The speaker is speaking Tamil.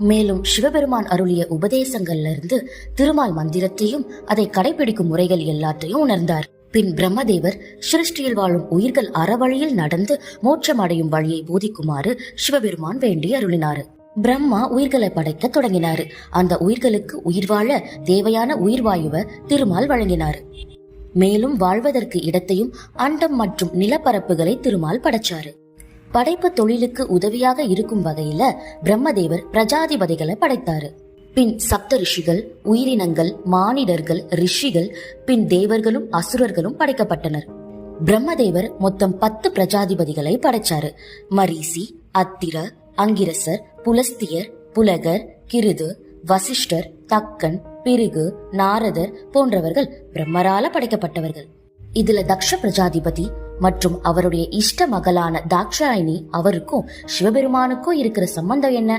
மேலும் சிவபெருமான் அருளிய உபதேசங்கள்ல இருந்து திருமால் மந்திரத்தையும் அதை கடைபிடிக்கும் முறைகள் எல்லாத்தையும் உணர்ந்தார். பின் பிரம்மதேவர் சிருஷ்டியில் வாழும் உயிர்கள் அறவழியில் நடந்து மோட்சம் அடையும் வழியை போதிக்குமாறு சிவபெருமான் வேண்டி அருளினாரு. பிரம்மா உயிர்களை படைக்க தொடங்கினாரு. அந்த உயிர்களுக்கு உயிர் வாழ தேவையான உயிர் வாயுவை திருமால் வழங்கினாரு. மேலும் வாழ்வதற்கு இடத்தையும் அண்டம் மற்றும் நிலப்பரப்புகளை திருமால் படைச்சாரு. படைப்பு தொழிலுக்கு உதவியாக இருக்கும் வகையில பிரம்மதேவர் பிரஜாதிபதிகளை படைத்தாரு. பின் சப்த ரிஷிகள், உயிரினங்கள், மானிடர்கள், ரிஷிகள், பின் தேவர்களும் அசுரர்களும் படைக்கப்பட்டனர். பிரம்மதேவர் மொத்தம் 10 பிரஜாதிபதிகளை படைச்சாரு. மரீசி, அத்திர, அங்கிரசர், புலஸ்தியர், புலகர், கிருது, வசிஷ்டர், தக்கன், பிருகு, நாரதர் போன்றவர்கள் பிரம்மரால படைக்கப்பட்டவர்கள். இதுல தக்ஷ பிரஜாதிபதி மற்றும் அவருடைய இஷ்ட மகளான தாக்ஷாயினி அவருக்கும் சிவபெருமானுக்கும் இருக்கிற சம்பந்தம் என்ன?